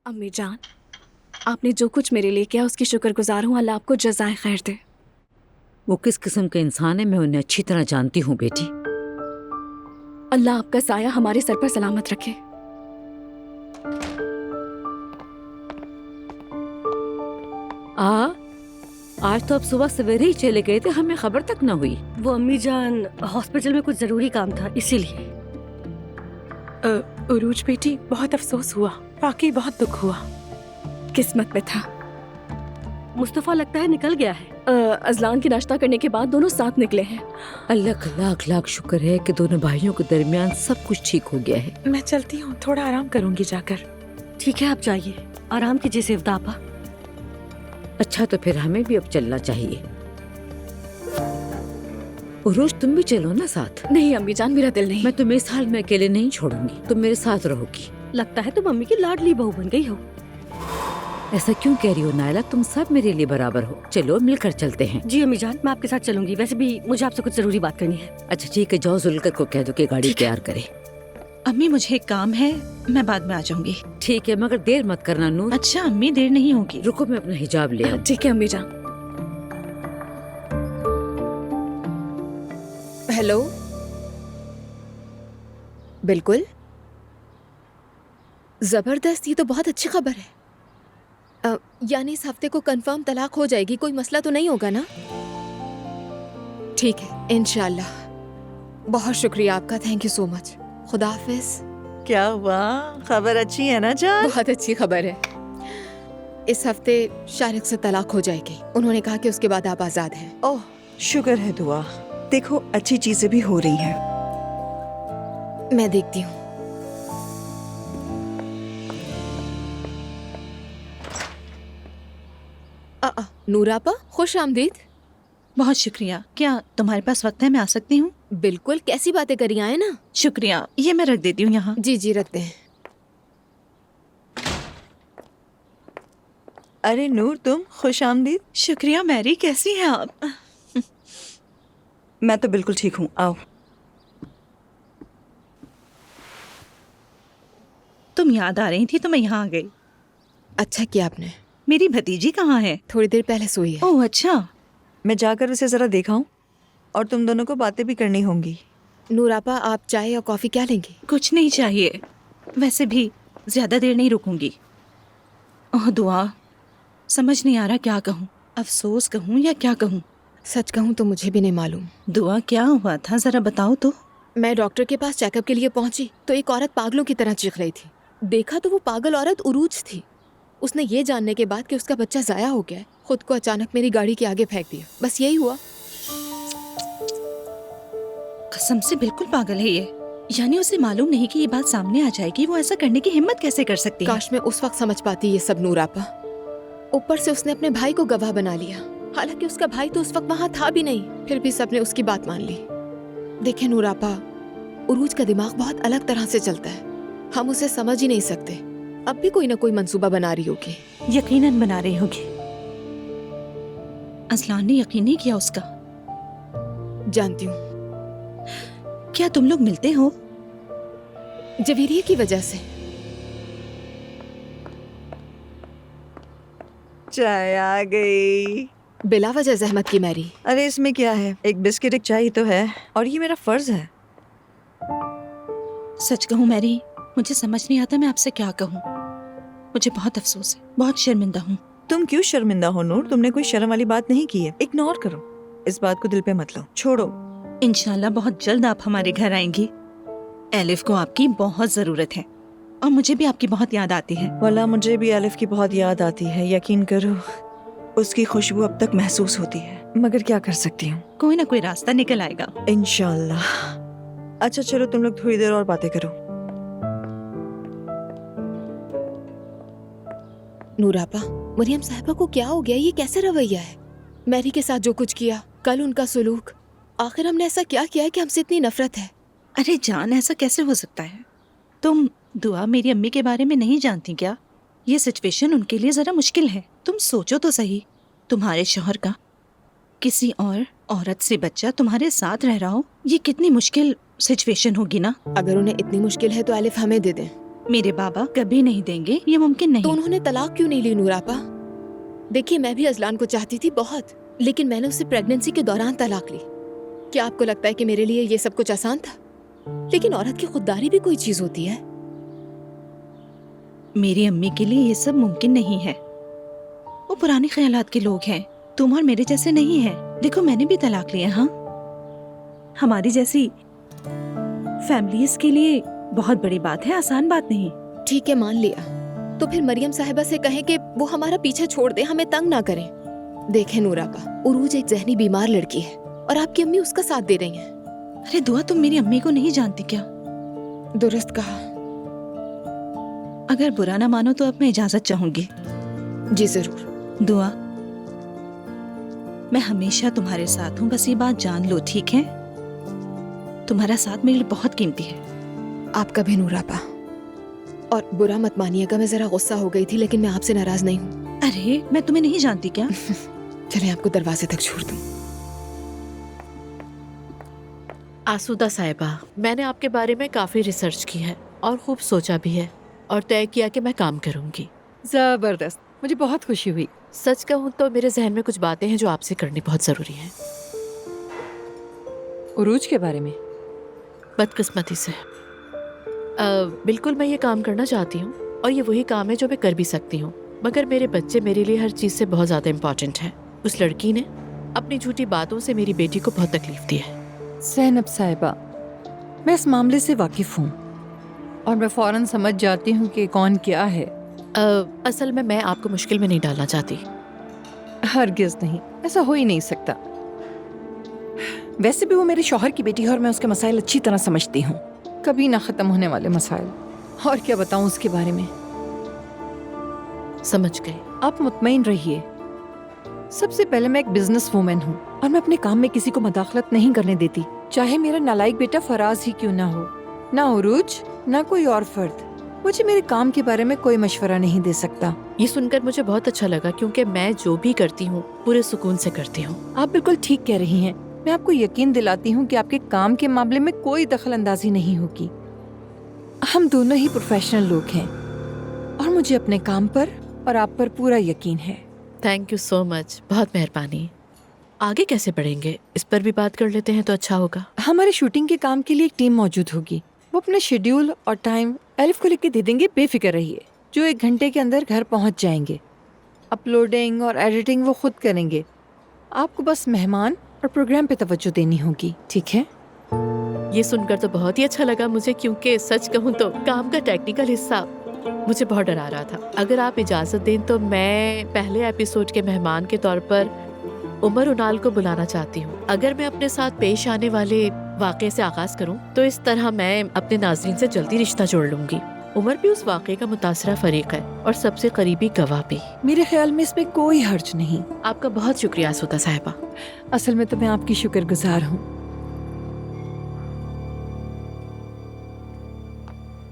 अम्मी जान, आपने जो कुछ मेरे लिए किया उसकी शुक्रगुजार हूँ। अल्लाह आपको जज़ाए खैर दे। वो किस किस्म के इंसान है मैं उन्हें अच्छी तरह जानती हूँ बेटी। अल्लाह आपका साया हमारे सर पर सलामत रखे। आज तो अब सुबह सवेरे ही चले गए थे, हमें खबर तक न हुई। वो अम्मी जान हॉस्पिटल में कुछ जरूरी काम था इसीलिए। उरूज बेटी, बहुत अफसोस हुआ, वाकई बहुत दुख हुआ। किस्मत में था। मुस्तफा लगता है निकल गया है। अजलान की नाश्ता करने के बाद दोनों साथ निकले हैं। अल्लाह का लाख लाख शुक्र है कि दोनों भाइयों के दरमियान सब कुछ ठीक हो गया है। मैं चलती हूँ, थोड़ा आराम करूंगी जाकर। ठीक है आप जाइए, आराम कीजिए सेवदा आपा। अच्छा तो फिर हमें भी अब चलना चाहिए। रोज तुम भी चलो ना साथ। नहीं अम्मी जान, मेरा दिल नहीं। मैं तुम्हें इस हाल में अकेले नहीं छोड़ूंगी, तुम मेरे साथ रहोगी। लगता है तुम अम्मी की लाडली बहू बन गई हो। ऐसा क्यों कह रही हो नायला, तुम सब मेरे लिए बराबर हो। चलो मिलकर चलते हैं। जी अम्मी जान, मैं आपके साथ चलूंगी। वैसे भी मुझे आपसे कुछ जरूरी बात करनी है। अच्छा ठीक है, जाओ जुल्कर को कह दो कि गाड़ी तैयार करे। अम्मी मुझे एक काम है, मैं बाद में आ जाऊंगी। ठीक है मगर देर मत करना नूर। अच्छा अम्मी, देर नहीं होगी। रुको मैं अपना हिजाब ले आऊं। ठीक है अम्मी जान। हेलो, बिल्कुल जबरदस्त, ये तो बहुत अच्छी खबर है। यानी इस हफ्ते को कंफर्म तलाक हो जाएगी, कोई मसला तो नहीं होगा ना? ठीक है इंशाल्लाह। बहुत शुक्रिया आपका, थैंक यू सो मच। खुदा हाफिज। क्या हुआ, खबर अच्छी है ना जान? बहुत अच्छी खबर है, इस हफ्ते शारिक से तलाक हो जाएगी। उन्होंने कहा कि उसके बाद आप आजाद हैं। ओह शुक्र है दुआ। देखो अच्छी चीजें भी हो रही हैं। मैं देखती हूँ। नूरापा, खुश आमदीद। बहुत शुक्रिया। क्या तुम्हारे पास वक्त है, मैं आ सकती हूँ? बिल्कुल, कैसी बातें करी आए ना। शुक्रिया, ये मैं रख देती हूँ यहाँ। जी जी रखते हैं। अरे नूर, तुम खुश आमदीद। शुक्रिया मैरी, कैसी हैं आप? मैं तो बिल्कुल ठीक हूँ, आओ। तुम याद आ रही थी तो मैं यहाँ आ गई। अच्छा किया आपने। मेरी भतीजी कहाँ है? थोड़ी देर पहले सोई है। ओह अच्छा। मैं जाकर उसे जरा दिखाऊं, और तुम दोनों को बातें भी करनी होंगी। नूरापा, आप चाय या कॉफी क्या लेंगी? कुछ नहीं चाहिए, वैसे भी ज्यादा देर नहीं रुकूंगी। ओह दुआ, समझ नहीं आ रहा क्या कहूँ, अफसोस कहूँ या क्या कहूँ। सच कहूँ तो मुझे भी नहीं मालूम। दुआ क्या हुआ था, जरा बताओ तो। मैं डॉक्टर के पास चेकअप के लिए पहुंची तो एक औरत पागलों की तरह चीख रही थी। देखा तो वो पागल औरत उरूज थी। उसने ये जानने के बाद कि उसका बच्चा जाया हो गया है, खुद को अचानक मेरी गाड़ी के आगे फेंक दिया। बस यही हुआ। कसम से बिल्कुल पागल है ये। यानी उसे मालूम नहीं कि ये बात सामने आ जाएगी। वो ऐसा करने की हिम्मत कैसे कर सकती है? काश मैं उस वक्त समझ पाती ये सब नूरापा। ऊपर से उसने अपने भाई को गवाह बना लिया, हालांकि उसका भाई तो उस वक्त वहाँ था भी नहीं। फिर भी सबने उसकी बात मान ली। देखे नूरापा, उरूज का दिमाग बहुत अलग तरह से चलता है, हम उसे समझ ही नहीं सकते। अब भी कोई ना कोई मंसूबा बना रही होगी। यकीनन बना रही होगी। असलान ने यकीन नहीं किया उसका। जानती हूँ। क्या तुम लोग मिलते हो? जवीरिया की वजह से। चाय आ गई। बिला वजह जहमत की मैरी। अरे इसमें क्या है, एक बिस्किट एक चाय तो है, और ये मेरा फर्ज है। सच कहूँ मैरी, मुझे समझ नहीं आता मैं आपसे क्या कहूँ। मुझे बहुत अफसोस है, बहुत शर्मिंदा हूँ। तुम क्यों शर्मिंदा हो नूर, तुमने कोई शर्म वाली बात नहीं की है। इग्नोर करो, इस बात को दिल पे मत लो, छोड़ो। इंशाल्लाह बहुत जल्द आप हमारे घर आएंगी। एलिफ को आपकी बहुत जरूरत है, और मुझे भी आपकी बहुत याद आती है। वाला मुझे भी एलिफ की बहुत याद आती है, यकीन करो। उसकी खुशबू अब तक महसूस होती है, मगर क्या कर सकती हूँ। कोई ना कोई रास्ता निकल आएगा इंशाल्लाह। अच्छा चलो तुम लोग थोड़ी देर और बातें करो। नूरापा, मरियम साहिबा को क्या हो गया? ये कैसा रवैया है? मैरी के साथ जो कुछ किया, कल उनका सुलूक, आखिर हमने ऐसा क्या किया है कि हमसे इतनी नफरत है? अरे जान, ऐसा कैसे हो सकता है? तुम दुआ मेरी अम्मी के बारे में नहीं जानती क्या? ये सिचुएशन उनके लिए जरा मुश्किल है। तुम सोचो तो सही, तुम्हारे शौहर का किसी और औरत से बच्चा तुम्हारे साथ रह रहा हो, ये कितनी मुश्किल सिचुएशन होगी ना। अगर उन्हें इतनी मुश्किल है तो एलिफ हमें दे दें, میرے بابا کبھی نہیں دیں گے، یہ ممکن تو نہیں۔ انہوں نے طلاق کیوں نہیں لی نوراپا؟ دیکھیے میں بھی ازلان کو چاہتی تھی بہت، لیکن میں نے اسے پریگننسی کے دوران طلاق لی۔ کیا آپ کو لگتا ہے کہ میرے لیے یہ سب کچھ آسان تھا؟ لیکن عورت کی خودداری بھی کوئی چیز ہوتی ہے۔ میری امی کے لیے یہ سب ممکن نہیں ہے، وہ پرانے خیالات کے لوگ ہیں، تم اور میرے جیسے نہیں ہیں۔ دیکھو میں نے بھی طلاق لیا، ہاں ہماری جیسی فیملیز کے لیے بہت بڑی بات ہے، آسان بات نہیں۔ ٹھیک ہے مان لیا، تو پھر مریم صاحبہ سے کہیں کہ وہ ہمارا پیچھے چھوڑ دیں، ہمیں تنگ نہ کریں۔ دیکھیں نوراپا، عروج ایک ذہنی بیمار لڑکی ہے اور آپ کی امی اس کا ساتھ دے رہی ہیں۔ ارے دعا، تم میری امی کو نہیں جانتی کیا؟ درست کہا۔ اگر برا نہ مانو تو اب میں اجازت چاہوں گی۔ جی ضرور۔ دعا، میں ہمیشہ تمہارے ساتھ ہوں، بس یہ بات جان لو، ٹھیک ہے؟ تمہارا ساتھ میرے لیے بہت قیمتی ہے۔ آپ کا بھی نوراپا، اور برا مت مانیے گا، میں ذرا غصہ ہو گئی تھی، لیکن میں آپ سے ناراض نہیں ہوں۔ ارے میں تمہیں نہیں جانتی کیا؟ چلیں آپ کو دروازے تک چھوڑ دوں۔ آسودہ صاحبہ، میں نے آپ کے بارے میں کافی ریسرچ کی ہے اور خوب سوچا بھی ہے اور طے کیا کہ میں کام کروں گی۔ زبردست، مجھے بہت خوشی ہوئی۔ سچ کہوں تو میرے ذہن میں کچھ باتیں ہیں جو آپ سے کرنی بہت ضروری ہیں۔ عروج کے بارے میں؟ بدقسمتی سے بالکل میں یہ کام کرنا چاہتی ہوں اور یہ وہی کام ہے جو میں کر بھی سکتی ہوں، مگر میرے بچے میرے لیے ہر چیز سے بہت زیادہ امپورٹنٹ ہے۔ اس لڑکی نے اپنی جھوٹی باتوں سے میری بیٹی کو بہت تکلیف دی ہے۔ زینب صاحبہ، میں اس معاملے سے واقف ہوں اور میں فوراً سمجھ جاتی ہوں کہ کون کیا ہے۔ اصل میں آپ کو مشکل میں نہیں ڈالنا چاہتی۔ ہرگز نہیں، ایسا ہو ہی نہیں سکتا۔ ویسے بھی وہ میرے شوہر کی بیٹی ہے اور میں اس کے مسائل اچھی طرح سمجھتی ہوں، کبھی نہ ختم ہونے والے مسائل۔ اور کیا بتاؤں اس کے بارے میں۔ سمجھ گئے۔ آپ مطمئن رہیے، سب سے پہلے میں ایک بزنس وومن ہوں اور میں اپنے کام میں کسی کو مداخلت نہیں کرنے دیتی، چاہے میرا نالائق بیٹا فراز ہی کیوں نہ ہو، نہ عروج، نہ کوئی اور فرد مجھے میرے کام کے بارے میں کوئی مشورہ نہیں دے سکتا۔ یہ سن کر مجھے بہت اچھا لگا، کیونکہ میں جو بھی کرتی ہوں پورے سکون سے کرتی ہوں۔ آپ بالکل ٹھیک کہہ رہی ہیں، میں آپ کو یقین دلاتی ہوں کہ آپ کے کام کے معاملے میں کوئی دخل اندازی نہیں ہوگی۔ ہم دونوں ہی پروفیشنل لوگ ہیں اور مجھے اپنے کام پر اور آپ پر پورا یقین ہے۔ تھینک یو سو مچ، بہت مہربانی۔ آگے کیسے بڑھیں گے، اس پر بھی بات کر لیتے ہیں تو اچھا ہوگا۔ ہمارے شوٹنگ کے کام کے لیے ایک ٹیم موجود ہوگی، وہ اپنا شیڈیول اور ٹائم الف کو لکھ کے دے دیں گے، بے فکر رہیے، جو 1 گھنٹے کے اندر گھر پہنچ جائیں گے۔ اپلوڈنگ اور ایڈیٹنگ وہ خود کریں گے، آپ کو بس مہمان اور پروگرام پہ توجہ دینی ہوگی، ٹھیک ہے؟ یہ سن کر تو بہت ہی اچھا لگا مجھے، کیونکہ سچ کہوں تو کام کا ٹیکنیکل حصہ مجھے بہت ڈرا رہا تھا۔ اگر آپ اجازت دیں تو میں پہلے ایپیسوڈ کے مہمان کے طور پر عمر انال کو بلانا چاہتی ہوں۔ اگر میں اپنے ساتھ پیش آنے والے واقعے سے آغاز کروں تو اس طرح میں اپنے ناظرین سے جلدی رشتہ جوڑ لوں گی۔ عمر بھی اس واقعے کا متاثرہ فریق ہے اور سب سے قریبی گواہ بھی۔ میرے خیال میں اس میں کوئی حرج نہیں۔ آپ کا بہت شکریہ آسودہ صاحبہ۔ اصل میں تو میں آپ کی شکر گزار ہوں۔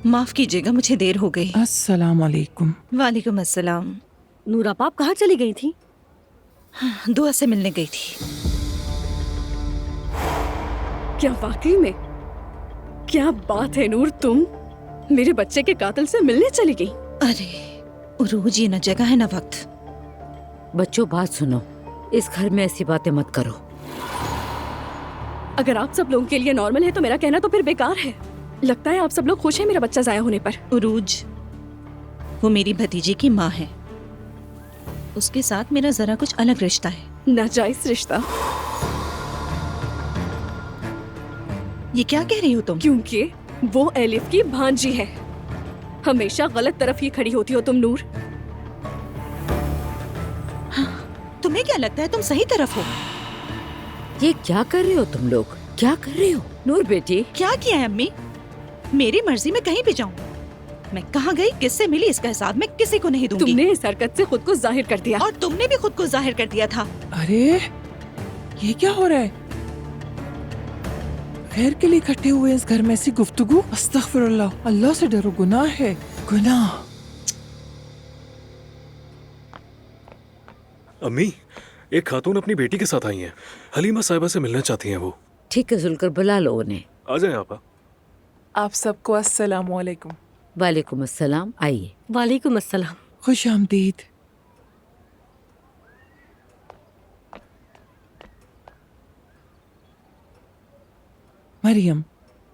معاف کیجیے گا، مجھے دیر ہو گئی۔ السلام علیکم۔ وعلیکم السلام۔ نوراپا آپ کہاں چلی گئی تھی؟ دعا سے ملنے گئی تھی۔ کیا واقعی میں؟ کیا بات ہے نور، تم میرے بچے کے قاتل سے ملنے چلی گئی؟ ارے عروج، یہ نہ جگہ ہے نہ وقت۔ بچوں بات سنو، اس گھر میں ایسی باتیں مت کرو۔ اگر آپ سب لوگوں کے لیے نارمل ہے تو میرا کہنا تو پھر بیکار ہے۔ لگتا ہے آپ سب لوگ خوش ہیں میرا بچہ ضائع ہونے پر۔ عروج، وہ میری بھتیجے کی ماں ہے، اس کے ساتھ میرا ذرا کچھ الگ رشتہ ہے۔ ناجائز رشتہ؟ یہ کیا کہہ رہی ہو تم؟ کیونکہ وہ الف کی بھانجی ہے۔ ہمیشہ غلط طرف ہی کھڑی ہوتی ہو تم نور۔ تمہیں کیا لگتا ہے تم صحیح طرف ہو؟ یہ کیا کر رہے ہو تم لوگ، کیا کر رہے ہو؟ نور بیٹی، کیا کیا ہے امی؟ میری مرضی میں کہیں بھی جاؤں، میں کہاں گئی، کس سے ملی، اس کا حساب میں کسی کو نہیں دوں تم گی۔ نے اس حرکت سے خود کو ظاہر کر دیا۔ اور تم نے بھی خود کو ظاہر کر دیا تھا۔ ارے یہ کیا ہو رہا ہے؟ خیر کے لیے اکٹھے ہوئے اس گھر میں ایسی گفتگو؟ استغفر اللہ، اللہ سے ڈرو، گناہ ہے، گناہ۔ امی، ایک خاتون اپنی بیٹی کے ساتھ آئی ہیں، حلیمہ صاحبہ سے ملنا چاہتی ہیں وہ۔ ٹھیک ہے ذوالکر، بلا لو انہیں۔ آ جائیں آپا۔ آپ سب کو السلام علیکم۔ वालेकुम अस्सलाम, आइए। वालेकुम अस्सलाम। खुश आमदीद। मरियम,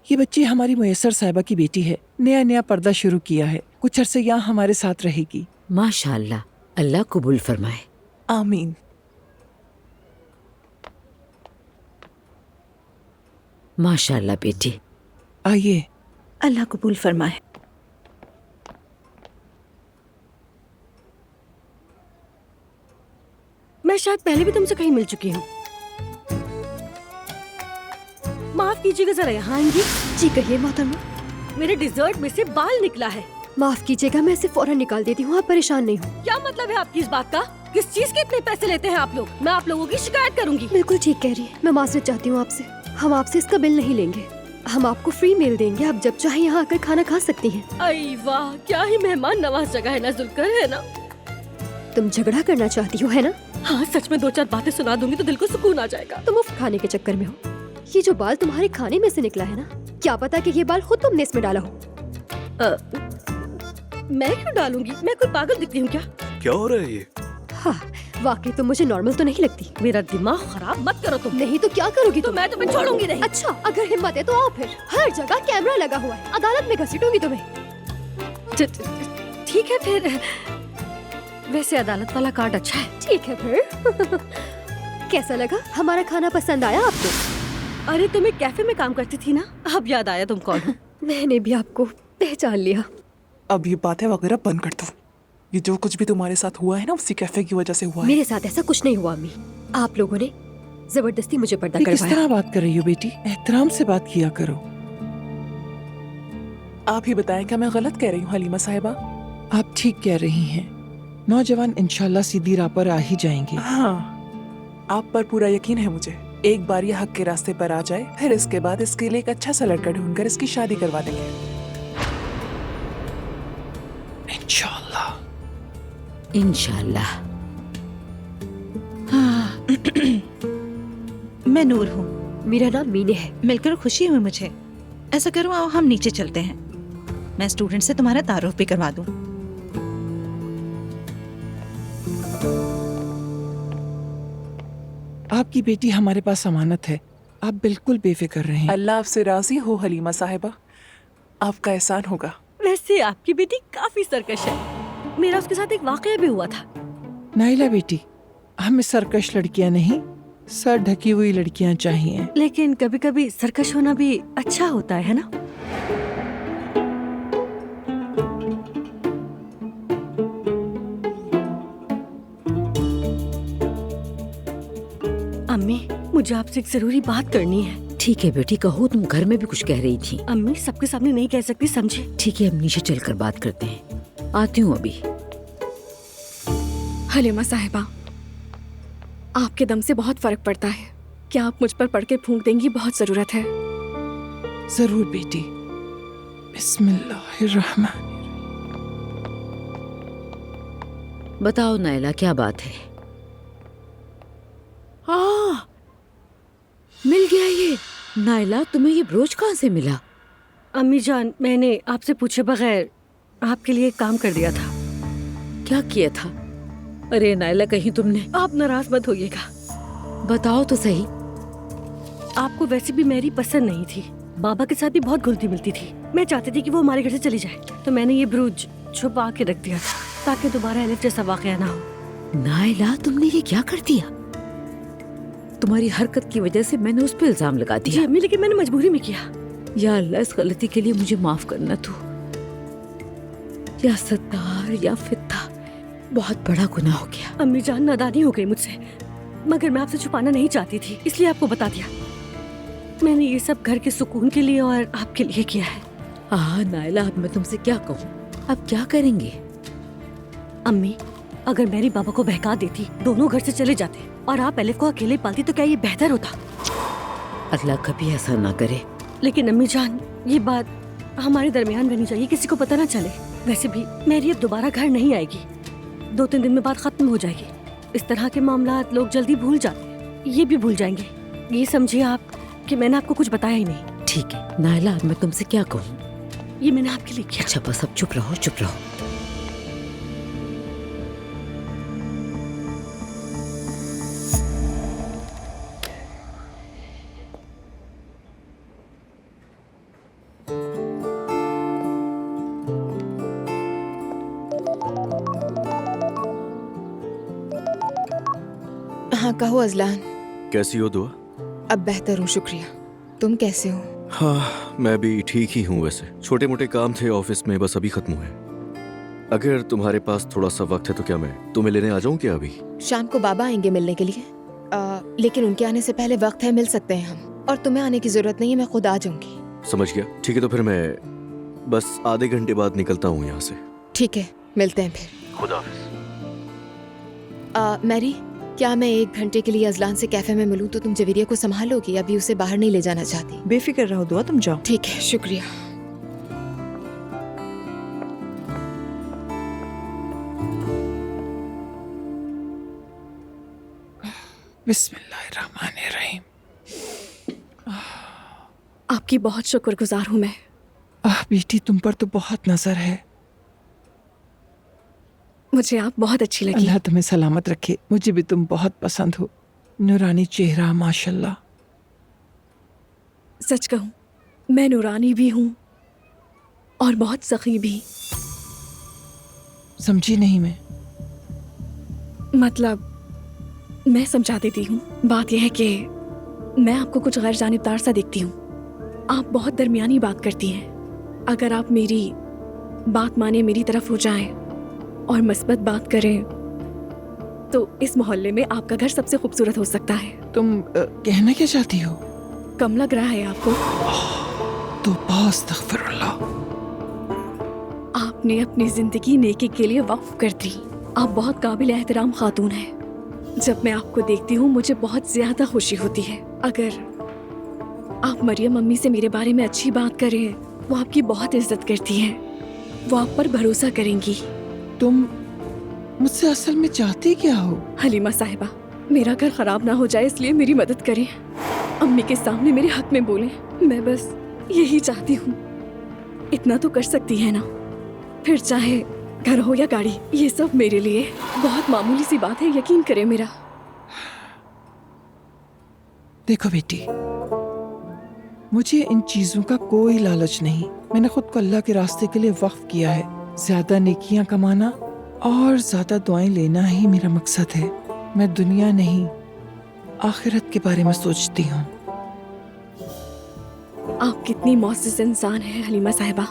ये बच्ची हमारी मुयस्सर साहिबा की बेटी है, नया नया पर्दा शुरू किया है, कुछ अरसे यहाँ हमारे साथ रहेगी। माशाअल्लाह, अल्लाह कबूल फरमाए। आमीन। माशाअल्लाह बेटी। आइए। अल्लाह कबूल फरमाए। मैं शायद पहले भी तुमसे कहीं मिल चुकी हूँ। माफ कीजिएगा, जरा यहाँ आएंगी? जी कहिए मोहतरमा। मेरे डिजर्ट में से बाल निकला है। माफ कीजिएगा, मैं इसे फौरन निकाल देती हूँ, आप परेशान नहीं हो। क्या मतलब है आपकी इस बात का? किस चीज के इतने पैसे लेते हैं आप लोग? मैं आप लोगों की शिकायत करूंगी। बिल्कुल ठीक कह रही है। मैं माजरत चाहती हूँ आपसे। हम आपसे इसका बिल नहीं लेंगे, हम आपको फ्री मील देंगे। आप जब चाहे यहाँ आकर खाना खा सकती हैं। आई वाह, क्या ही मेहमान नवाज जगह है ना जुल्कर, है ना? तुम झगड़ा करना चाहती हो, है ना? हाँ, सच में 2-4 बातें सुना दूंगी तो दिल को सुकून आ जाएगा। तुम मुफ्त खाने के चक्कर में हो। ये जो बाल तुम्हारे खाने में से निकला है ना, क्या पता कि ये बाल खुद तुमने इसमें डाला हो। मैं क्यों डालूंगी? मैं कोई पागल दिखती हूँ क्या? क्या हो रहा है ये? हाँ, वाकई तुम मुझे नॉर्मल तो नहीं लगती। मेरा दिमाग खराब मत करो तुम। नहीं तो क्या करोगी तो तुम? मैं तुम्हें छोड़ूंगी नहीं। अच्छा, अगर हिम्मत है तो आओ फिर। हर जगह कैमरा लगा हुआ है, अदालत में घसीटूंगी तुम्हें। ठीक है फिर। वैसे अदालत वाला कार्ड अच्छा है। ठीक है फिर। कैसा लगा? हमारा खाना पसंद आया आपको? अरे तुम एक कैफे में काम करती थी ना, अब याद आया तुम कौन हो। मैंने भी आपको पहचान लिया। अब ये बातें वगैरह बंद कर दो। ये जो कुछ भी तुम्हारे साथ हुआ है ना, उसी कैफे की वजह से हुआ है। मेरे साथ ऐसा कुछ नहीं हुआ अम्मी। आप लोगों ने जबरदस्ती मुझे पर्दा ये किस करवाया। तरह बात कर रही हो बेटी? एहतराम से बात किया करो। आप ही बताएं, क्या मैं गलत कह रही हूँ हलीमा साहिबा? आप ठीक कह रही हैं। नौजवान इंशाल्लाह सीधी राह पर आ ही जाएंगे। हाँ, आप पर पूरा यकीन है मुझे। एक बार ये हक के रास्ते पर आ जाए, फिर इसके बाद इसके लिए एक अच्छा सा लड़का ढूंढकर इसकी शादी करवा देंगे। इंशाल्लाह। इंशाल्लाह। मैं नूर हूँ। मेरा नाम मीने है। मिलकर खुशी हुई मुझे। ऐसा करो, आओ हम नीचे चलते हैं। मैं स्टूडेंट से तुम्हारा तारुफ भी करवा दूँ। आपकी बेटी हमारे पास अमानत है, आप बिल्कुल बेफिक्र रहें। अल्लाह आपसे राजी हो हलीमा साहिबा, आपका एहसान होगा। वैसे आपकी बेटी काफी सरकश है। मेरा उसके साथ एक वाकया भी हुआ था। नाइला बेटी, हमें सरकश लड़कियां नहीं, सर ढकी हुई लड़कियां चाहिए। लेकिन कभी कभी सरकश होना भी अच्छा होता है ना? अम्मी, मुझे आपसे एक जरूरी बात करनी है। ठीक है बेटी, कहो। तुम घर में भी कुछ कह रही थी। अम्मी, सबके सामने नहीं कह सकती, समझे? ठीक है, हम नीचे चलकर बात करते हैं। आती हूँ अभी। हलीमा साहिबा, आपके दम से बहुत फर्क पड़ता है। क्या आप मुझ पर पड़ के फूंक देंगी? बहुत जरूरत है। जरूर बेटी। बिस्मिल्लाहिर्रहमान। बताओ नाइला, क्या बात है? मिल गया ये। नाइला, तुम्हें ये ब्रोच कहाँ से मिला? अम्मी जान, मैंने आपसे पूछे बगैर आपके लिए एक काम कर दिया था। क्या किया था? अरे नाइला, कहीं तुमने... आप नाराज मत होइएगा। बताओ तो सही। आपको वैसे भी मेरी पसंद नहीं थी। बाबा के साथ भी बहुत घुलती मिलती थी। मैं चाहती थी कि वो हमारे घर से चली जाए, तो मैंने ये ब्रूज छुपा के रख दिया था ताकि दोबारा एलिफ जैसा वाकया ना हो। नाइला, तुमने ये क्या कर दिया? तुम्हारी हरकत की वजह से मैंने उस पर इल्जाम लगा जी दिया। अम्मी, लेकिन मैंने मजबूरी में किया। या अल्लाह, इस गलती के लिए मुझे माफ करना। तू या सत्तार या फित्ता, बहुत बड़ा गुनाह हो गया। अम्मी जान, नादानी हो गई मुझसे, मगर मैं आपसे छुपाना नहीं चाहती थी, इसलिए आपको बता दिया। मैंने ये सब घर के सुकून के लिए और आपके लिए किया है। नाइला, अब मैं तुमसे क्या कहूँ? अब क्या करेंगे? अम्मी, अगर मेरी बाबा को बहका देती, दोनों घर से चले जाते और आप एलिफ को अकेले पालती, तो क्या ये बेहतर होता? अल्लाह कभी ऐसा ना करे। लेकिन अम्मी जान, ये बात हमारे दरमियान रहनी चाहिए, किसी को पता ना चले। वैसे भी मेरी अब दोबारा घर नहीं आएगी, 2-3 दिन में बात खत्म हो जाएगी। इस तरह के मामलात लोग जल्दी भूल जाते हैं, ये भी भूल जाएंगे। ये समझिए आप कि मैंने आपको कुछ बताया ही नहीं। ठीक है नाइला, अब मैं तुमसे क्या कहूँ? ये मैंने आपके लिए किया। अच्छा बस अब चुप रहो, चुप रहो। हाँ कहो अजलान। कैसी हो दुआ? अब बेहतर हूँ, शुक्रिया। तुम कैसे हो? हाँ मैं भी ठीक ही हूँ। वैसे छोटे मोटे काम थे ऑफिस में, बस अभी खत्म हुए। अगर तुम्हारे पास थोड़ा सा वक्त है तो क्या मैं तुम्हें लेने आ जाऊँ क्या अभी? शाम को बाबा आएंगे मिलने के लिए, लेकिन उनके आने से पहले वक्त है, मिल सकते हैं हम। और तुम्हें आने की जरूरत नहीं है, मैं खुद आ जाऊंगी। समझ गया, ठीक है। तो फिर मैं बस आधे घंटे बाद निकलता हूँ यहाँ से। ठीक है, मिलते हैं फिर। खुदा हाफिज। मैरी, क्या मैं 1 घंटे के लिए अजलान से कैफे में मिलूं तो तुम जवेरिया को संभालोगी? अभी उसे बाहर नहीं ले जाना चाहती। बेफिक्र रहो दुआ, तुम जाओ। ठीक है, शुक्रिया। बिस्मिल्लाहिर्रहमानिर्रहीम। आपकी बहुत शुक्रगुजार हूँ मैं। बेटी तुम पर तो बहुत नजर है। मुझे आप बहुत अच्छी लगी। अल्लाह तुम्हें सलामत रखे। मुझे भी तुम बहुत पसंद हो। नूरानी चेहरा माशाल्लाह। सच कहूँ मैं नूरानी भी हूँ और बहुत सखी भी। समझी नहीं मैं। मतलब मैं समझा देती हूँ। बात यह है कि मैं आपको कुछ गैर जानिबदार सा देखती हूँ। आप बहुत दरमियानी बात करती हैं। अगर आप मेरी बात माने, मेरी तरफ हो जाएं और मस्बत बात करें तो इस मोहल्ले में आपका घर सबसे खूबसूरत हो सकता है। तुम कहना क्या चाहती हो? कम लग रहा है आपको? तो अस्तगफिरुल्लाह। आपने अपनी जिंदगी नेकी के लिए वक्फ कर दी। आप बहुत काबिल एहतराम खातून हैं। जब मैं आपको देखती हूँ मुझे बहुत ज्यादा खुशी होती है। अगर आप मरियम अम्मी से मेरे बारे में अच्छी बात करें, वो आपकी बहुत इज्जत करती हैं। वो आप पर भरोसा करेंगी। तुम मुझसे असल में चाहती क्या हो? हलीमा साहिबा, मेरा घर खराब ना हो जाए इसलिए मेरी मदद करें। अम्मी के सामने मेरे हक में बोलें। मैं बस यही चाहती हूँ। इतना तो कर सकती है ना? फिर चाहे घर हो या गाड़ी, ये सब मेरे लिए बहुत मामूली सी बात है, यकीन करें मेरा। देखो बेटी, मुझे इन चीजों का कोई लालच नहीं। मैंने खुद को अल्लाह के रास्ते के लिए वक्फ किया है। ज्यादा नेकियां कमाना और ज्यादा दुआएं लेना ही मेरा मकसद है। मैं दुनिया नहीं, आखिरत के बारे में सोचती हूँ। आप कितनी मौजूद इंसान हैं हलीमा साहिबा।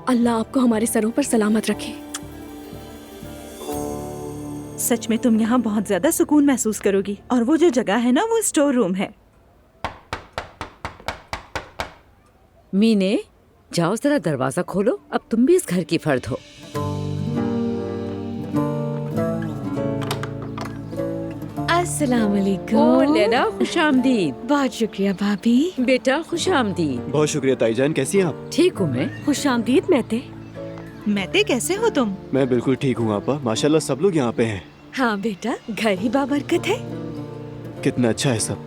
अल्लाह आपको हमारे सरों पर सलामत रखे। सच में तुम यहाँ बहुत ज्यादा सुकून महसूस करोगी। और वो जो जगह है ना, वो स्टोर रूम है। मीने, जाओ जरा दरवाजा खोलो। अब तुम भी इस घर की फर्द हो। अस्सलाम वालेकुम। ओ लेना, खुश आमदीद। बहुत शुक्रिया भाभी। बेटा खुश आमदीद। बहुत शुक्रिया ताईजान, कैसी हैं आप? ठीक हूँ मैं। खुश आमदीद महते। महते, कैसे हो तुम? मैं बिल्कुल ठीक हूँ आपा। माशाल्लाह सब लोग यहाँ पे हैं। हाँ बेटा, घर ही बाबरकत है। कितना अच्छा है सब।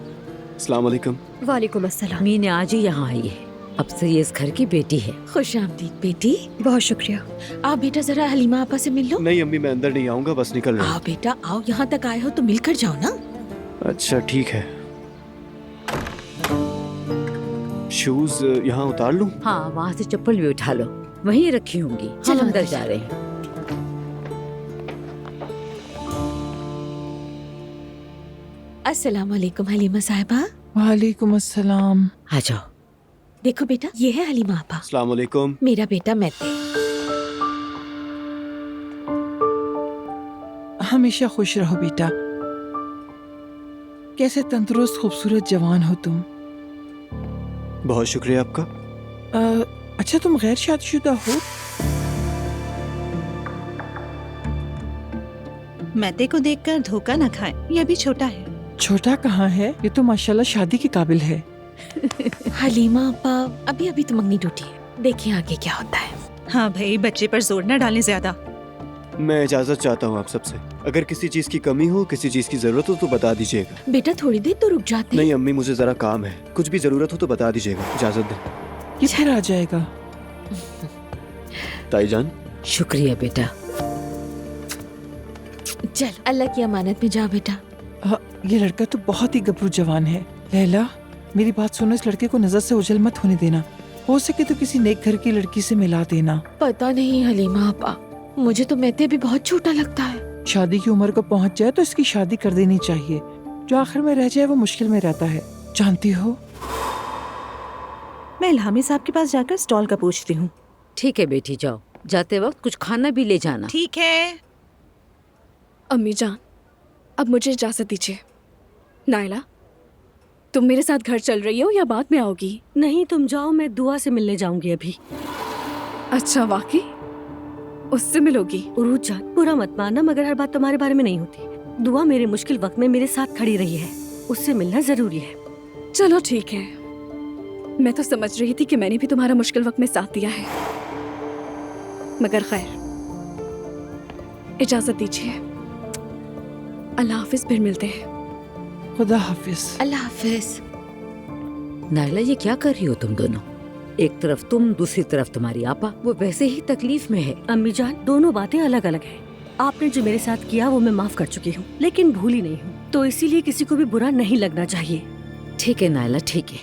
अस्सलाम वालेकुम। वालेकुम अस्सलाम। मीने आज ही यहाँ आई है। अब से ये इस घर की बेटी है। खुश आमदीद बेटी। बहुत शुक्रिया। आप बेटा जरा हलीमा आपा से मिल लो। नहीं अम्मी, मैं अंदर नहीं आऊँगा, बस निकल रहा आओ बेटा आओ, यहाँ तक आए हो तो मिलकर जाओ ना। हूँ। अच्छा ठीक है। शूज यहाँ उतार लूँ? हाँ, वहाँ से चप्पल भी उठा लो, वहीं रखी होंगी। हम चलो अंदर अंदर जा रहे हैं। अस्सलाम वालेकुम हलीमा साहिबा। वालेकुम अस्सलाम। आ जाओ। देखो बेटा, ये है हलीमा आपा, अस्सलाम वालेकुम। मेरा बेटा मैते। हमेशा खुश रहो बेटा। कैसे तंदुरुस्त खूबसूरत जवान हो तुम। बहुत शुक्रिया आपका। अच्छा तुम गैर शादीशुदा हो? महते को देखकर धोखा न खाएं, ये अभी छोटा है। छोटा कहाँ है, ये तो माशाल्लाह शादी के काबिल है। हलीमा आपा, अभी अभी तो मंगनी टूटी है, देखिए आगे क्या होता है। हाँ भाई, बच्चे पर जोर न डालें ज्यादा। मैं इजाजत चाहता हूँ आप सबसे। अगर किसी चीज की कमी हो, किसी चीज की जरूरत हो तो बता दीजिएगा। बेटा थोड़ी देर तो रुक जाते हैं। नहीं अम्मी, मुझे जरा काम है। कुछ भी जरूरत हो तो बता दीजिएगा। इजाजत दें। ये फिर आ जाएगा। ताई जान, शुक्रिया बेटा। चल अल्लाह की अमानत में जाओ बेटा। ये लड़का तो बहुत ही गबरू जवान है। लैला, मेरी बात सुनो, इस लड़के को नजर से ओझल मत होने देना। हो सके तो किसी नेक घर की लड़की से मिला देना। पता नहीं हलीमा आपा, मुझे तो मेते भी बहुत छोटा लगता है। शादी की उम्र को पहुंच जाए तो इसकी शादी कर देनी चाहिए। जो आखिर में रह जाए वो मुश्किल में रहता है, जानती हो। मैं इल्हामी साहब के पास जाकर स्टॉल का पूछती हूँ। ठीक है बेटी, जाओ। जाते वक्त कुछ खाना भी ले जाना। ठीक है। अम्मी जान, अब मुझे इजाजत दीजिए। नायला, तुम मेरे साथ घर चल रही हो या बाद में आओगी? नहीं, तुम जाओ, मैं दुआ से मिलने जाऊंगी अभी। अच्छा, वाकई उससे मिलोगी? उरूज जान, बुरा मत मानना, मगर हर बात तुम्हारे बारे में नहीं होती। दुआ मेरे मुश्किल वक्त में मेरे साथ खड़ी रही है, उससे मिलना जरूरी है। चलो ठीक है, मैं तो समझ रही थी कि मैंने भी तुम्हारा मुश्किल वक्त में साथ दिया है, मगर खैर, इजाजत दीजिए। अल्लाह हाफिज, फिर मिलते हैं। खुदा हाफिज। अल्लाह हाफिज। नायला, ये क्या कर रही हो तुम दोनों? एक तरफ तुम, दूसरी तरफ तुम्हारी आपा। वो वैसे ही तकलीफ में है। अम्मी जान, दोनों बातें अलग अलग हैं। आपने जो मेरे साथ किया वो मैं माफ कर चुकी हूँ, लेकिन भूली नहीं हूँ, तो इसीलिए किसी को भी बुरा नहीं लगना चाहिए। ठीक है नायला, ठीक है।